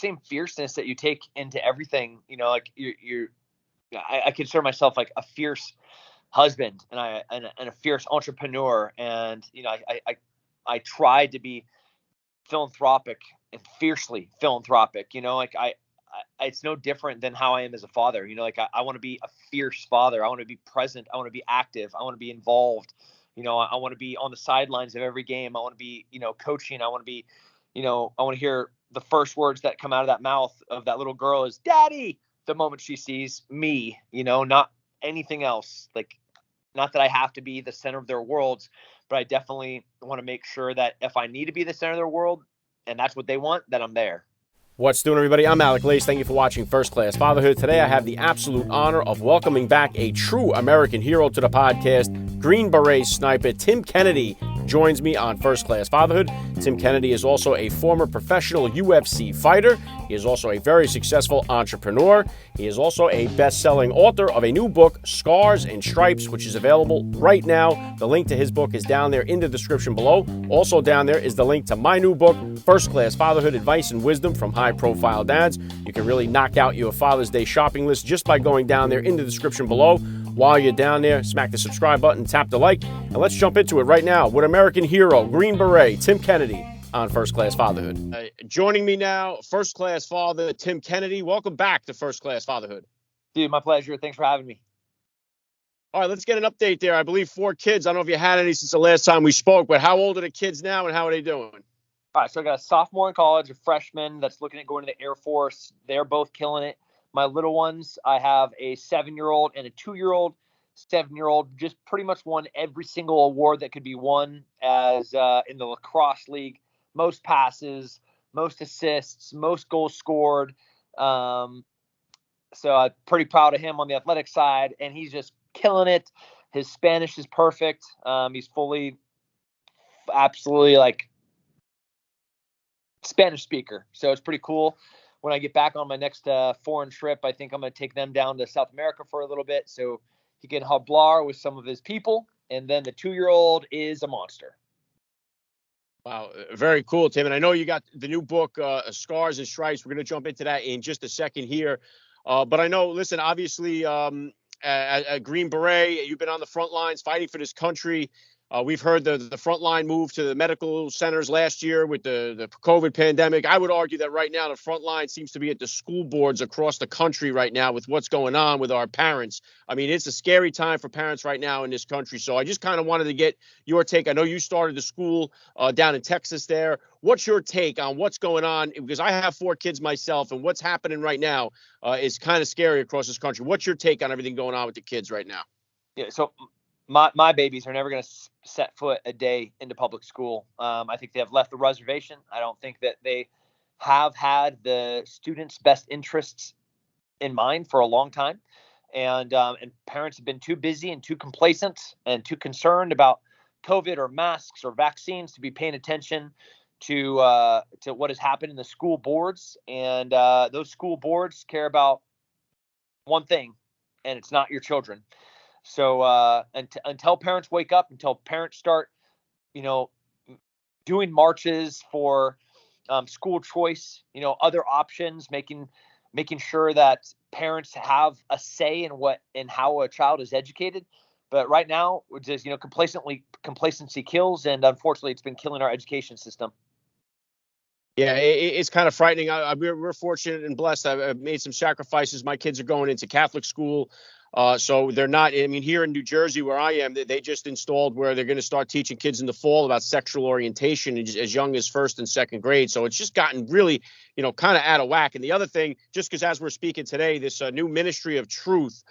same fierceness that you take into everything. Like I consider myself like a fierce husband and a fierce entrepreneur. And, I tried to be philanthropic and fiercely philanthropic, like it's no different than how I am as a father. Like I want to be a fierce father. I want to be present. I want to be active. I want to be involved. I want to be on the sidelines of every game. I want to be, coaching. I want to be, I want to hear the first words that come out of that mouth of that little girl is daddy the moment she sees me, not anything else. Like, not that I have to be the center of their worlds, but I definitely want to make sure that if I need to be the center of their world and that's what they want, that I'm there. What's doing, everybody? I'm Alec Lace. Thank you for watching First Class Fatherhood. Today I have the absolute honor of welcoming back a true American hero to the podcast. Green Beret sniper Tim Kennedy joins me on First Class Fatherhood. Tim Kennedy is also a former professional UFC fighter. He is also a very successful entrepreneur. He is also a best-selling author of a new book, Scars and Stripes, which is available right now. The link to his book is down there in the description below. Also down there is the link to my new book, First Class Fatherhood, Advice and Wisdom from High-Profile Dads. You can really knock out your Father's Day shopping list just by going down there in the description below. While you're down there, smack the subscribe button, tap the like, and let's jump into it right now with American hero, Green Beret, Tim Kennedy on First Class Fatherhood. Joining me now, First Class Father, Tim Kennedy. Welcome back to First Class Fatherhood. Dude, my pleasure. Thanks for having me. All right, let's get an update there. I believe 4 kids. I don't know if you had any since the last time we spoke, but how old are the kids now and how are they doing? All right, so I got a sophomore in college, a freshman that's looking at going to the Air Force. They're both killing it. My little ones, I have a 7-year-old and a 2-year-old. 7-year-old just pretty much won every single award that could be won as in the lacrosse league. Most passes, most assists, most goals scored. So I'm pretty proud of him on the athletic side, and he's just killing it. His Spanish is perfect. He's absolutely like Spanish speaker. So it's pretty cool. When I get back on my next foreign trip, I think I'm going to take them down to South America for a little bit so he can hablar with some of his people. And then the 2-year-old is a monster. Wow, very cool, Tim. And I know you got the new book, Scars and Stripes. We're going to jump into that in just a second here. But I know, listen, obviously, at Green Beret, you've been on the front lines fighting for this country. We've heard the front line move to the medical centers last year with the COVID pandemic. I would argue that right now the front line seems to be at the school boards across the country right now with what's going on with our parents. I mean, it's a scary time for parents right now in this country. So I just kind of wanted to get your take. I know you started the school down in Texas there. What's your take on what's going on? Because I have 4 kids myself, and what's happening right now is kind of scary across this country. What's your take on everything going on with the kids right now? Yeah, so my babies are never going to set foot a day into public school. I think they have left the reservation. I don't think that they have had the students' best interests in mind for a long time. And parents have been too busy and too complacent and too concerned about COVID or masks or vaccines to be paying attention to what has happened in the school boards. And those school boards care about one thing, and it's not your children. So until parents wake up, until parents start, doing marches for school choice, other options, making sure that parents have a say in how a child is educated. But right now, it's just, complacency kills, and unfortunately, it's been killing our education system. Yeah, it's kind of frightening. We're fortunate and blessed. I've made some sacrifices. My kids are going into Catholic school. So they're not, I mean, here in New Jersey where I am, they just installed where they're going to start teaching kids in the fall about sexual orientation as young as 1st and 2nd grade. So it's just gotten really, kind of out of whack. And the other thing, just because as we're speaking today, this new Ministry of Truth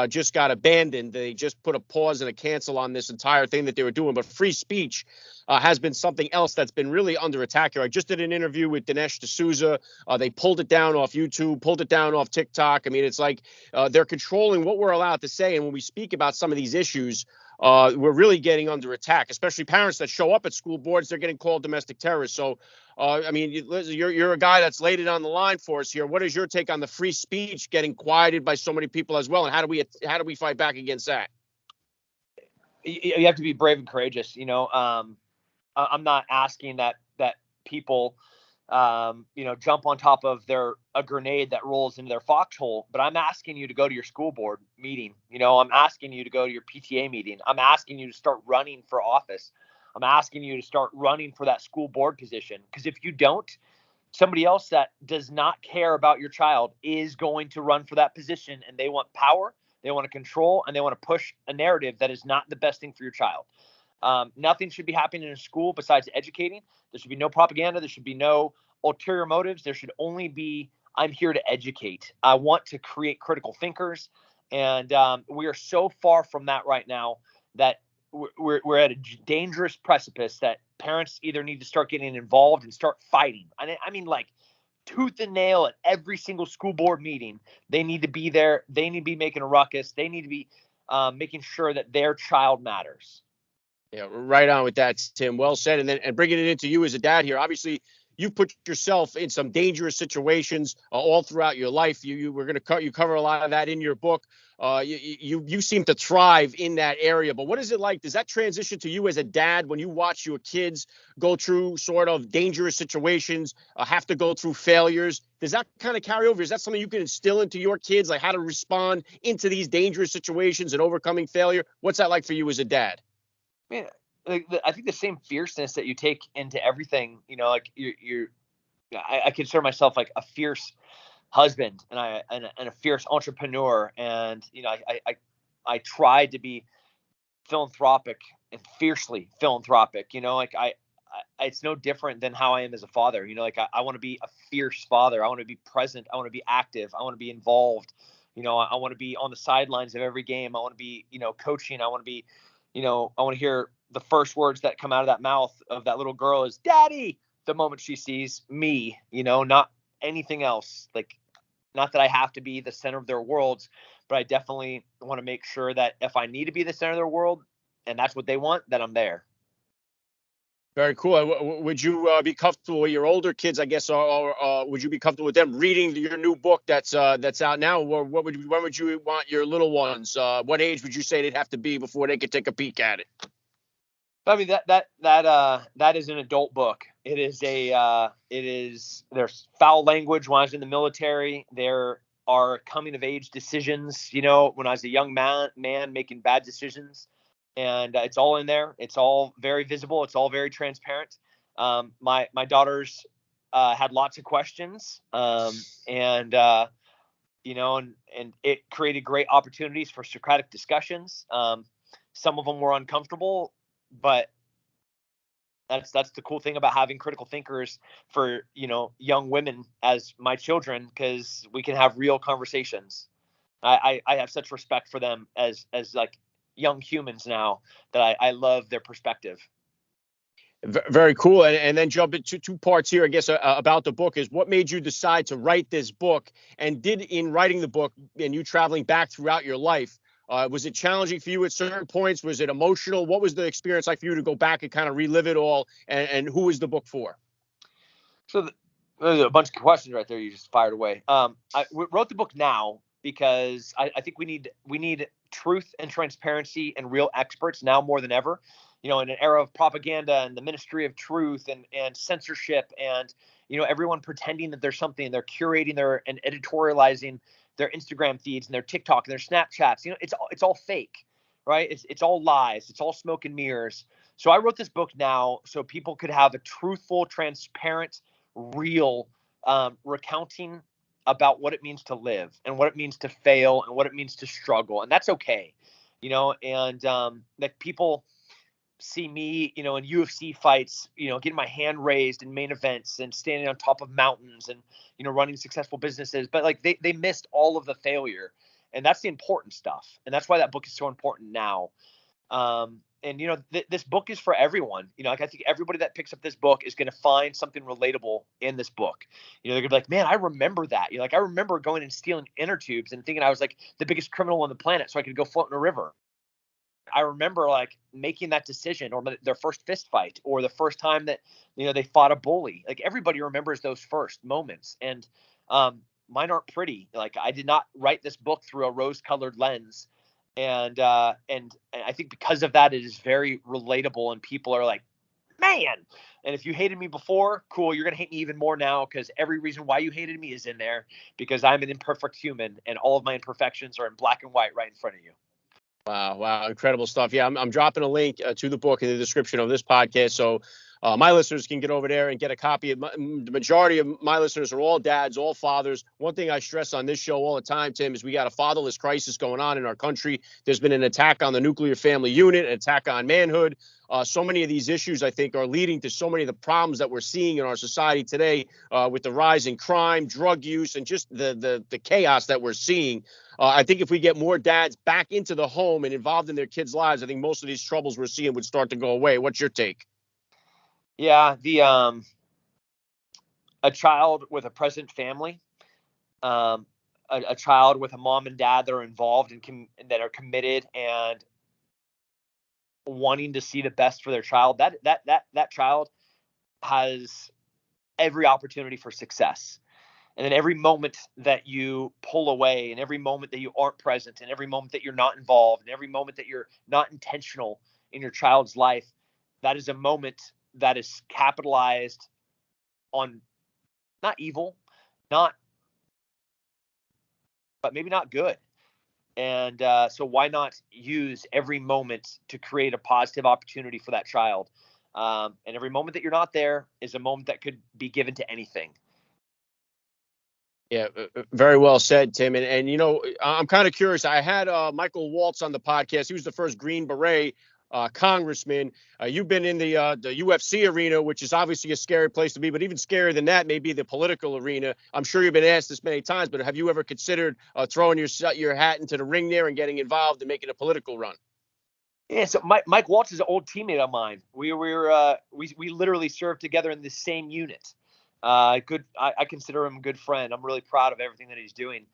just got abandoned. They just put a pause and a cancel on this entire thing that they were doing. But free speech has been something else that's been really under attack here. I just did an interview with Dinesh D'Souza. They pulled it down off YouTube, pulled it down off TikTok. I mean, it's like they're controlling what we're allowed to say. And when we speak about some of these issues, we're really getting under attack, especially parents that show up at school boards. They're getting called domestic terrorists. So, I mean, you're a guy that's laid it on the line for us here. What is your take on the free speech getting quieted by so many people as well? And how do we fight back against that? You have to be brave and courageous. I'm not asking that people jump on top of a grenade that rolls into their foxhole. But I'm asking you to go to your school board meeting. I'm asking you to go to your PTA meeting. I'm asking you to start running for office. I'm asking you to start running for that school board position. Because if you don't, somebody else that does not care about your child is going to run for that position, and they want power, they want to control, and they want to push a narrative that is not the best thing for your child. Nothing should be happening in a school besides educating. There should be no propaganda. There should be no ulterior motives. There should only be, I'm here to educate. I want to create critical thinkers. And we are so far from that right now that we're at a dangerous precipice that parents either need to start getting involved and start fighting. I mean, like tooth and nail at every single school board meeting. They need to be there. They need to be making a ruckus. They need to be making sure that their child matters. Yeah, right on with that, Tim. Well said. And bringing it into you as a dad here, obviously you put yourself in some dangerous situations all throughout your life. We're going to you cover a lot of that in your book. You seem to thrive in that area. But what is it like? Does that transition to you as a dad when you watch your kids go through sort of dangerous situations, have to go through failures? Does that kind of carry over? Is that something you can instill into your kids, like how to respond into these dangerous situations and overcoming failure? What's that like for you as a dad? Man, I think the same fierceness that you take into everything, like I consider myself like a fierce husband and a fierce entrepreneur. And, I tried to be philanthropic and fiercely philanthropic, it's no different than how I am as a father. I want to be a fierce father. I want to be present. I want to be active. I want to be involved. I want to be on the sidelines of every game. I want to be, coaching. I want to be, I want to hear the first words that come out of that mouth of that little girl is daddy the moment she sees me, not anything else. Like, not that I have to be the center of their worlds, but I definitely want to make sure that if I need to be the center of their world and that's what they want, that I'm there. Very cool. Would you be comfortable with your older kids, I guess, or would you be comfortable with them reading your new book that's out now? Or when would you want your little ones? What age would you say they'd have to be before they could take a peek at it? I mean, that is an adult book. There's foul language when I was in the military. There are coming of age decisions, when I was a young man making bad decisions. And it's all in there. It's all very visible. It's all very transparent. My daughters had lots of questions, and it created great opportunities for Socratic discussions. Some of them were uncomfortable, but that's the cool thing about having critical thinkers for young women as my children, because we can have real conversations. I have such respect for them as like young humans now that I love their perspective. Very cool. And then jump into two parts here, I guess, about the book is what made you decide to write this book, and did in writing the book and you traveling back throughout your life, was it challenging for you at certain points? Was it emotional? What was the experience like for you to go back and kind of relive it all? And who is the book for? So there's a bunch of questions right there you just fired away. I wrote the book now because I think we need truth and transparency and real experts now more than ever. In an era of propaganda and the ministry of truth and censorship and everyone pretending that there's something, they're curating and editorializing their Instagram feeds and their TikTok and their Snapchats. It's all fake, right? It's all lies. It's all smoke and mirrors. So I wrote this book now so people could have a truthful, transparent, real recounting about what it means to live and what it means to fail and what it means to struggle. And that's okay, and that people see me, in UFC fights, getting my hand raised in main events and standing on top of mountains and, running successful businesses. But like they missed all of the failure. And that's the important stuff. And that's why that book is so important now. This book is for everyone. I think everybody that picks up this book is going to find something relatable in this book. They're going to be like, man, I remember that. I remember going and stealing inner tubes and thinking I was like the biggest criminal on the planet so I could go float in a river. I remember like making that decision, or their first fist fight, or the first time that, they fought a bully. Like everybody remembers those first moments. And mine aren't pretty. Like I did not write this book through a rose-colored lens. And I think because of that, it is very relatable, and people are like, man. And if you hated me before, cool, you're going to hate me even more now, because every reason why you hated me is in there, because I'm an imperfect human and all of my imperfections are in black and white right in front of you. Wow, incredible stuff. Yeah, I'm dropping a link to the book in the description of this podcast, so my listeners can get over there and get a copy. The majority of my listeners are all dads, all fathers. One thing I stress on this show all the time, Tim, is we got a fatherless crisis going on in our country. There's been an attack on the nuclear family unit, an attack on manhood. So many of these issues, I think, are leading to so many of the problems that we're seeing in our society today, with the rise in crime, drug use, and just the chaos that we're seeing. I think if we get more dads back into the home and involved in their kids' lives, I think most of these troubles we're seeing would start to go away. What's your take? Yeah, a child with a present family, um, a child with a mom and dad that are involved and that are committed and wanting to see the best for their child, that child has every opportunity for success. And then every moment that you pull away, and every moment that you aren't present, and every moment that you're not involved, and every moment that you're not intentional in your child's life, that is a moment that is capitalized on, not evil, not, but maybe not good. And so why not use every moment to create a positive opportunity for that child? And every moment that you're not there is a moment that could be given to anything. Yeah, very well said, Tim. And you know, I'm kind of curious. I had Michael Waltz on the podcast. He was the first Green Beret congressman. You've been in the UFC arena, which is obviously a scary place to be, but even scarier than that may be the political arena. I'm sure you've been asked this many times, but have you ever considered throwing your hat into the ring there and getting involved and making a political run? Yeah, so Mike Waltz is an old teammate of mine. We literally served together in the same unit. I consider him a good friend. I'm really proud of everything that he's doing.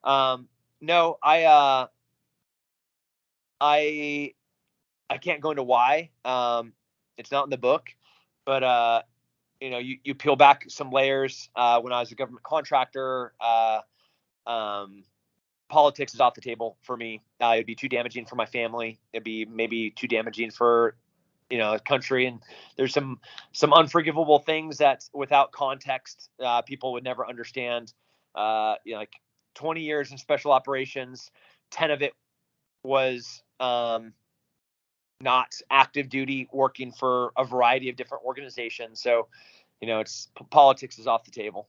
No, I can't go into why. It's not in the book, but you peel back some layers. When I was a government contractor, politics is off the table for me. It'd be too damaging for my family. It'd be maybe too damaging for a country. And there's some unforgivable things that without context, people would never understand. Like 20 years in special operations, 10 of it was not active duty, working for a variety of different organizations. So, it's politics is off the table.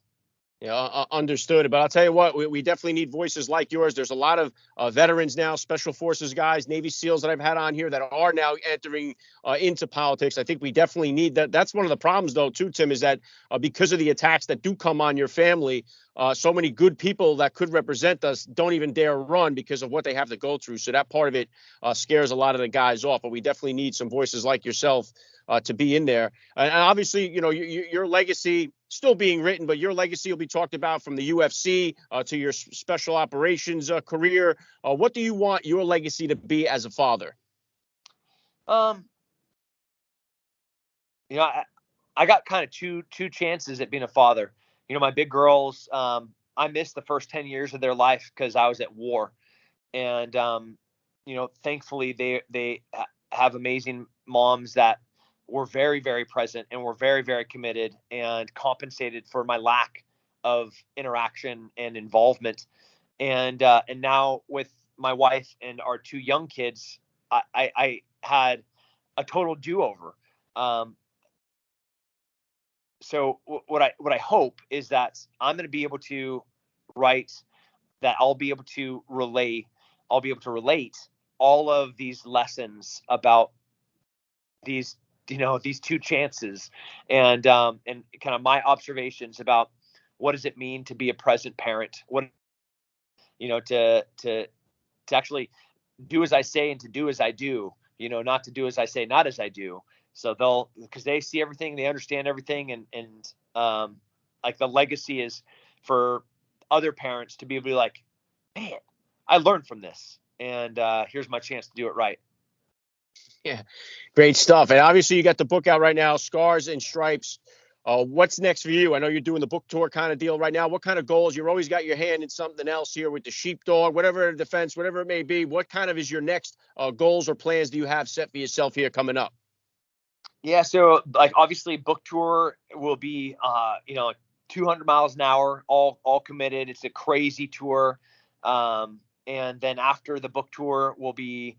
Yeah, understood. But I'll tell you what, we definitely need voices like yours. There's a lot of veterans now, special forces guys, Navy SEALs that I've had on here that are now entering into politics. I think we definitely need that. That's one of the problems, though, too, Tim, is that because of the attacks that do come on your family, so many good people that could represent us don't even dare run because of what they have to go through. So that part of it scares a lot of the guys off. But we definitely need some voices like yourself to be in there. And obviously, your legacy still being written, but your legacy will be talked about from the UFC to your special operations career. What do you want your legacy to be as a father? I got kind of two chances at being a father. My big girls, I missed the first 10 years of their life because I was at war. And, thankfully they have amazing moms that were very, very present and were very, very committed and compensated for my lack of interaction and involvement. And now with my wife and our two young kids, I had a total do-over. So what I hope is that I'm going to be able to write, that I'll be able to relate all of these lessons about these two chances, and kind of my observations about what does it mean to be a present parent, what to actually do as I say and to do as I do, not to do as I say, not as I do. So because they see everything, they understand everything, and like the legacy is for other parents to be able to be like, man, I learned from this, and here's my chance to do it right. Yeah, great stuff. And obviously, you got the book out right now, Scars and Stripes. What's next for you? I know you're doing the book tour kind of deal right now. What kind of goals? You've always got your hand in something else here with the Sheepdog, whatever defense, whatever it may be. What kind of is your next goals or plans do you have set for yourself here coming up? Yeah, so like obviously book tour will be 200 miles an hour, all committed. It's a crazy tour. And then after the book tour, we'll be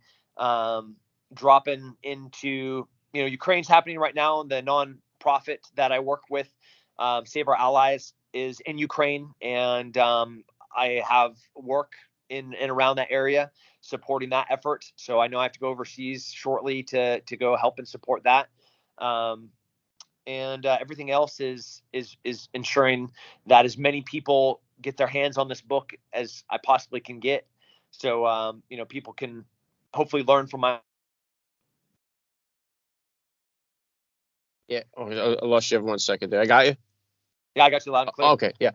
dropping into, Ukraine's happening right now. The nonprofit that I work with, Save Our Allies, is in Ukraine, and I have work in and around that area supporting that effort. So I know I have to go overseas shortly to go help and support that. Um, and everything else is ensuring that as many people get their hands on this book as I possibly can get. So people can hopefully learn from my. Yeah. Oh, I lost you for 1 second there. I got you. Yeah, I got you loud and clear. Okay. Yeah.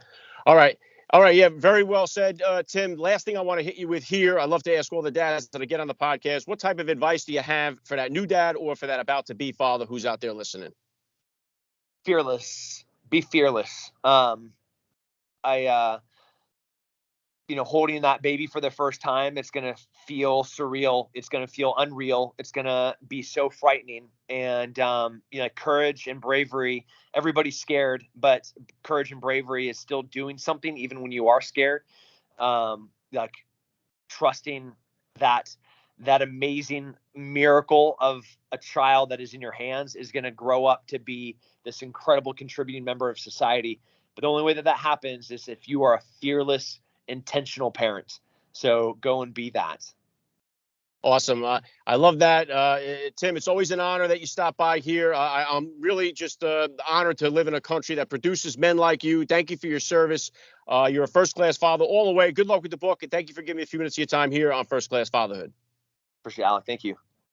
All right. All right. Yeah. Very well said, Tim. Last thing I want to hit you with here. I love to ask all the dads that I get on the podcast. What type of advice do you have for that new dad or for that about to be father who's out there listening? Fearless. Be fearless. I holding that baby for the first time, it's going to feel surreal. It's going to feel unreal. It's going to be so frightening. And, courage and bravery, everybody's scared, but courage and bravery is still doing something even when you are scared. Like trusting that amazing miracle of a child that is in your hands is going to grow up to be this incredible contributing member of society. But the only way that happens is if you are a fearless, intentional parent. So go and be that. Awesome. I love that. Tim, it's always an honor that you stop by here. I'm really just honored to live in a country that produces men like you. Thank you for your service. You're a first-class father all the way. Good luck with the book, and thank you for giving me a few minutes of your time here on First Class Fatherhood. Appreciate it, Alec. Thank you.